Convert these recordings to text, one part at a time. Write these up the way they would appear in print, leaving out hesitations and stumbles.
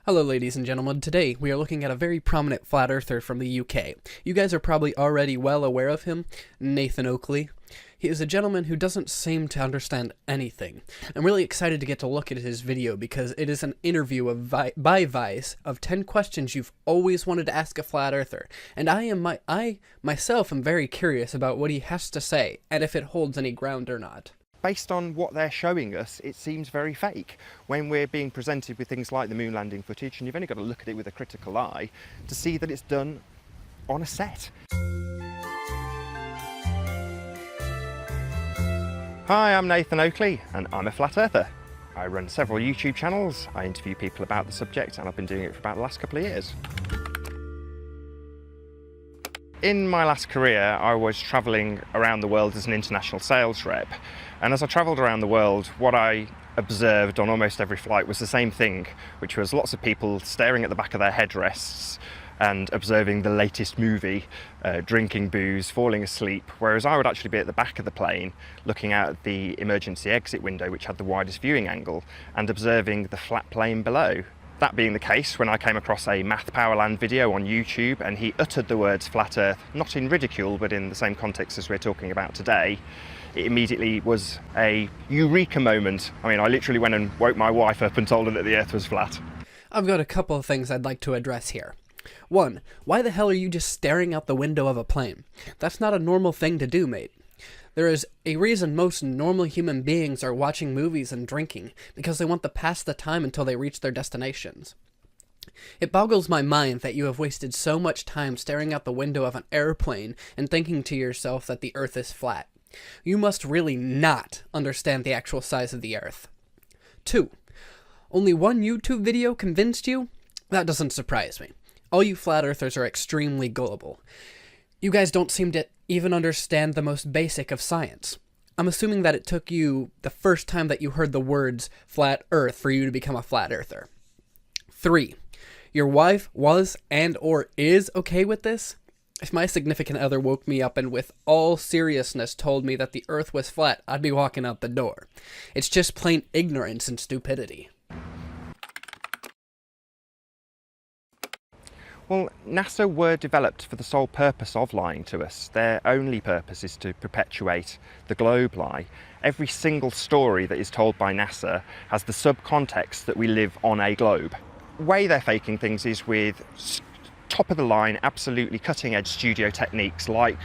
Hello ladies and gentlemen, today we are looking at a very prominent flat earther from the UK. You guys are probably already well aware of him, Nathan Oakley. He is a gentleman who doesn't seem to understand anything. I'm really excited to get to look at his video because it is an interview by Vice of 10 questions you've always wanted to ask a flat earther, and I myself am very curious about what he has to say and if it holds any ground or not. Based on what they're showing us, it seems very fake. When we're being presented with things like the moon landing footage, and you've only got to look at it with a critical eye to see that it's done on a set. Hi, I'm Nathan Oakley, and I'm a flat earther. I run several YouTube channels, I interview people about the subject, and I've been doing it for about the last couple of years. In my last career, I was travelling around the world as an international sales rep. And as I travelled around the world, what I observed on almost every flight was the same thing, which was lots of people staring at the back of their headrests and observing the latest movie, drinking booze, falling asleep, whereas I would actually be at the back of the plane, looking out at the emergency exit window, which had the widest viewing angle, and observing the flat plane below. That being the case, when I came across a Math Powerland video on YouTube and he uttered the words flat earth, not in ridicule, but in the same context as we're talking about today, it immediately was a eureka moment. I mean, I literally went and woke my wife up and told her that the earth was flat. I've got a couple of things I'd like to address here. One, why the hell are you just staring out the window of a plane? That's not a normal thing to do, mate. There is a reason most normal human beings are watching movies and drinking, because they want to pass the time until they reach their destinations. It boggles my mind that you have wasted so much time staring out the window of an airplane and thinking to yourself that the Earth is flat. You must really not understand the actual size of the Earth. 2. Only one YouTube video convinced you? That doesn't surprise me. All you flat earthers are extremely gullible. You guys don't seem to even understand the most basic of science. I'm assuming that it took you the first time that you heard the words flat earth for you to become a flat earther. 3. Your wife was and or is okay with this? If my significant other woke me up and with all seriousness told me that the earth was flat, I'd be walking out the door. It's just plain ignorance and stupidity. Well, NASA were developed for the sole purpose of lying to us. Their only purpose is to perpetuate the globe lie. Every single story that is told by NASA has the subcontext that we live on a globe. The way they're faking things is with top of the line, absolutely cutting edge studio techniques like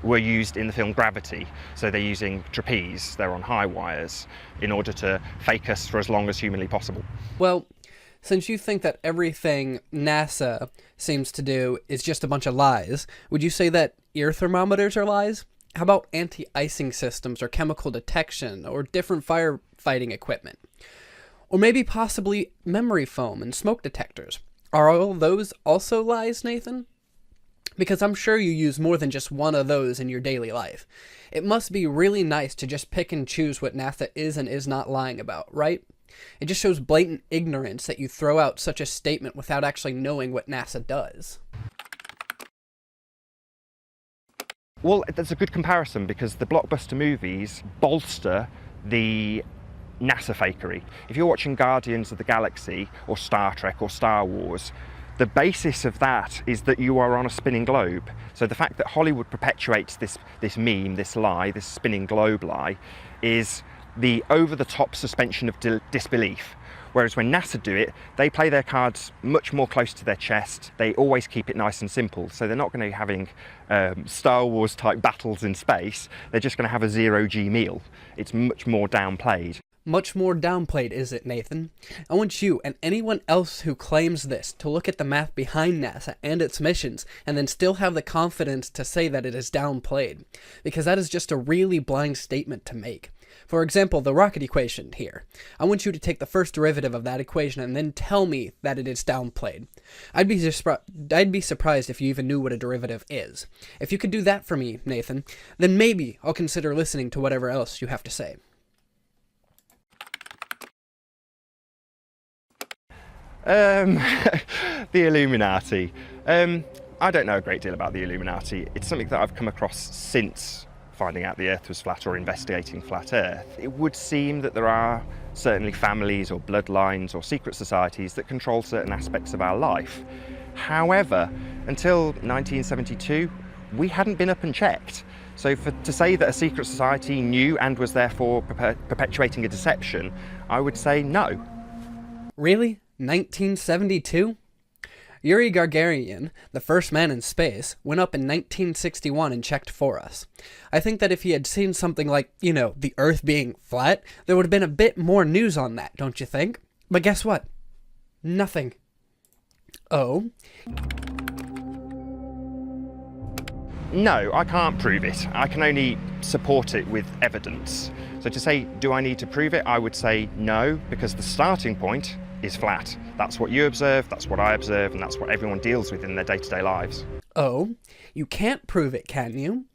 were used in the film Gravity. So they're using trapeze, they're on high wires in order to fake us for as long as humanly possible. Well, since you think that everything NASA seems to do is just a bunch of lies, would you say that ear thermometers are lies? How about anti-icing systems or chemical detection or different firefighting equipment? Or maybe possibly memory foam and smoke detectors? Are all those also lies, Nathan? Because I'm sure you use more than just one of those in your daily life. It must be really nice to just pick and choose what NASA is and is not lying about, right? It just shows blatant ignorance that you throw out such a statement without actually knowing what NASA does. Well, that's a good comparison because the blockbuster movies bolster the NASA fakery. If you're watching Guardians of the Galaxy or Star Trek or Star Wars, the basis of that is that you are on a spinning globe. So the fact that Hollywood perpetuates this meme, this lie, this spinning globe lie, is the over-the-top suspension of disbelief. Whereas when NASA do it, they play their cards much more close to their chest. They always keep it nice and simple. So they're not going to be having Star Wars type battles in space. They're just going to have a zero-G meal. It's much more downplayed. Much more downplayed, is it, Nathan? I want you and anyone else who claims this to look at the math behind NASA and its missions and then still have the confidence to say that it is downplayed, because that is just a really blind statement to make. For example, the rocket equation here. I want you to take the first derivative of that equation and then tell me that it is downplayed. I'd be surprised if you even knew what a derivative is. If you could do that for me, Nathan, then maybe I'll consider listening to whatever else you have to say. The Illuminati. I don't know a great deal about the Illuminati. It's something that I've come across since finding out the Earth was flat or investigating flat Earth. It would seem that there are certainly families or bloodlines or secret societies that control certain aspects of our life. However, until 1972, we hadn't been up and checked. So to say that a secret society knew and was therefore perpetuating a deception, I would say no. Really? 1972? Yuri Gagarin, the first man in space, went up in 1961 and checked for us. I think that if he had seen something like, the Earth being flat, there would have been a bit more news on that, don't you think? But guess what? Nothing. Oh? No, I can't prove it. I can only support it with evidence. So to say, do I need to prove it? I would say no, because the starting point is flat. That's what you observe, that's what I observe, and that's what everyone deals with in their day-to-day lives. Oh? You can't prove it, can you?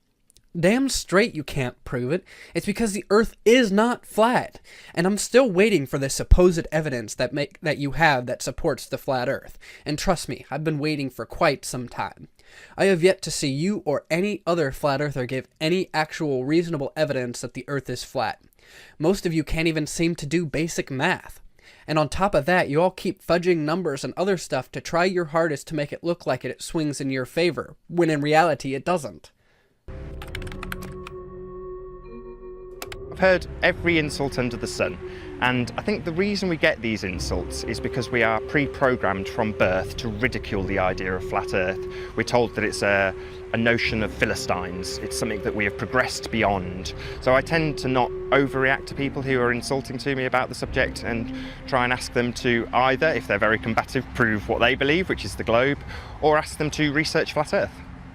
Damn straight you can't prove it. It's because the Earth is not flat. And I'm still waiting for the supposed evidence that you have that supports the flat Earth. And trust me, I've been waiting for quite some time. I have yet to see you or any other flat earther give any actual reasonable evidence that the Earth is flat. Most of you can't even seem to do basic math. And on top of that, you all keep fudging numbers and other stuff to try your hardest to make it look like it swings in your favor, when in reality it doesn't. I've heard every insult under the sun, and I think the reason we get these insults is because we are pre-programmed from birth to ridicule the idea of flat Earth. We're told that it's a notion of Philistines. It's something that we have progressed beyond. So I tend to not overreact to people who are insulting to me about the subject and try and ask them to either, if they're very combative, prove what they believe, which is the globe, or ask them to research flat Earth.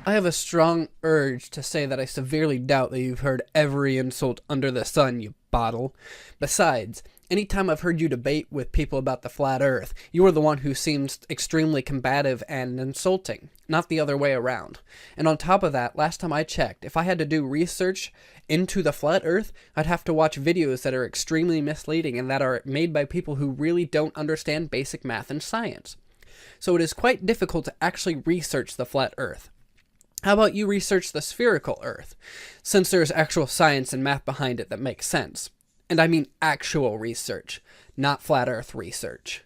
I have a strong urge to say that I severely doubt that you've heard every insult under the sun, you bottle. Besides, anytime I've heard you debate with people about the flat Earth, you are the one who seems extremely combative and insulting, not the other way around. And on top of that, last time I checked, if I had to do research into the flat Earth, I'd have to watch videos that are extremely misleading and that are made by people who really don't understand basic math and science. So it is quite difficult to actually research the flat Earth. How about you research the spherical Earth, since there's actual science and math behind it that makes sense? And I mean actual research, not flat Earth research.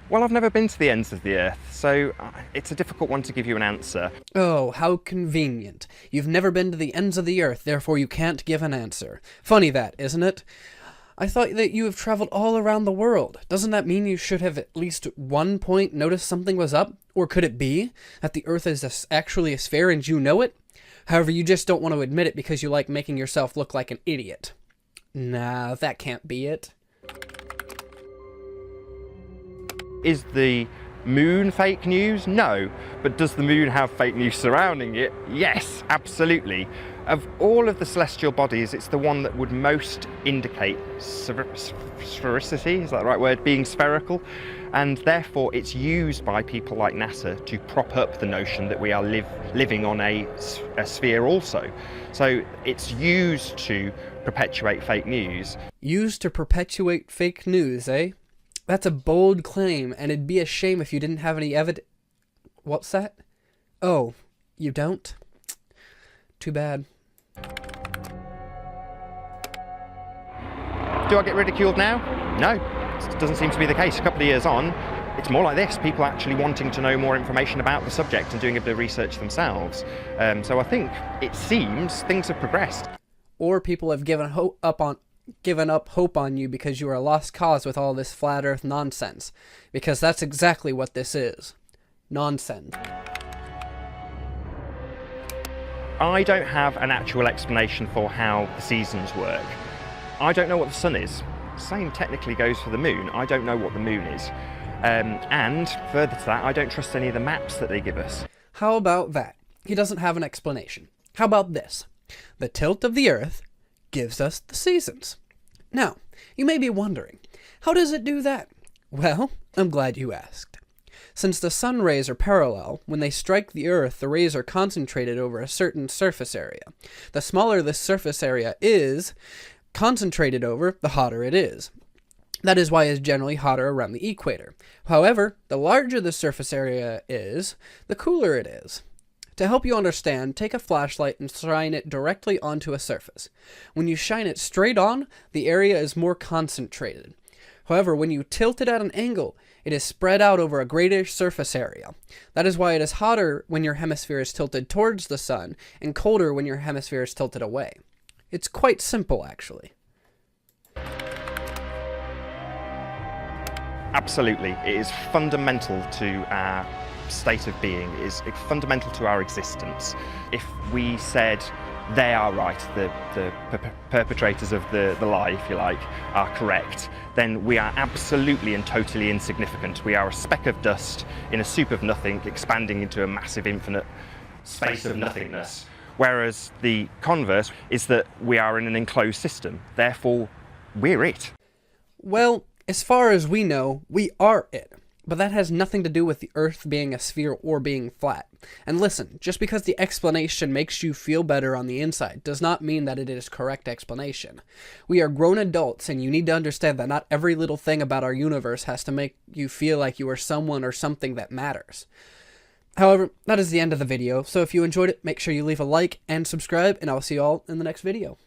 Well, I've never been to the ends of the Earth, so it's a difficult one to give you an answer. Oh, how convenient. You've never been to the ends of the Earth, therefore you can't give an answer. Funny that, isn't it? I thought that you have traveled all around the world. Doesn't that mean you should have at least one point noticed something was up? Or could it be that the Earth is actually a sphere and you know it? However, you just don't want to admit it because you like making yourself look like an idiot. Nah, that can't be it. Is the moon fake news? No. But does the moon have fake news surrounding it? Yes, absolutely. Of all of the celestial bodies, it's the one that would most indicate sphericity, is that the right word? Being spherical. And therefore it's used by people like NASA to prop up the notion that we are living on a sphere also. So it's used to perpetuate fake news. Used to perpetuate fake news, eh? That's a bold claim, and it'd be a shame if you didn't have any evidence. What's that? Oh, you don't? Too bad. Do I get ridiculed now? No, it doesn't seem to be the case. A couple of years on, it's more like this, people actually wanting to know more information about the subject and doing a bit of research themselves. So I think it seems things have progressed. Or people have given up hope on you because you are a lost cause with all this flat Earth nonsense. Because that's exactly what this is. Nonsense. I don't have an actual explanation for how the seasons work. I don't know what the sun is. Same technically goes for the moon. I don't know what the moon is. And further to that, I don't trust any of the maps that they give us. How about that? He doesn't have an explanation. How about this? The tilt of the Earth gives us the seasons. Now, you may be wondering, how does it do that? Well, I'm glad you asked. Since the sun rays are parallel, when they strike the Earth, the rays are concentrated over a certain surface area. The smaller this surface area is concentrated over, the hotter it is. That is why it's generally hotter around the equator. However, the larger the surface area is, the cooler it is. To help you understand, take a flashlight and shine it directly onto a surface. When you shine it straight on, the area is more concentrated. However, when you tilt it at an angle, it is spread out over a greater surface area. That is why it is hotter when your hemisphere is tilted towards the sun and colder when your hemisphere is tilted away. It's quite simple, actually. Absolutely. It is fundamental to our state of being. It is fundamental to our existence. If we said they are right, the perpetrators of the lie, if you like, are correct, then we are absolutely and totally insignificant. We are a speck of dust in a soup of nothing, expanding into a massive infinite space of nothingness. Whereas the converse is that we are in an enclosed system, therefore we're it. Well, as far as we know, we are it. But that has nothing to do with the Earth being a sphere or being flat. And listen, just because the explanation makes you feel better on the inside does not mean that it is correct explanation. We are grown adults, and you need to understand that not every little thing about our universe has to make you feel like you are someone or something that matters. However, that is the end of the video, so if you enjoyed it, make sure you leave a like and subscribe, and I'll see you all in the next video.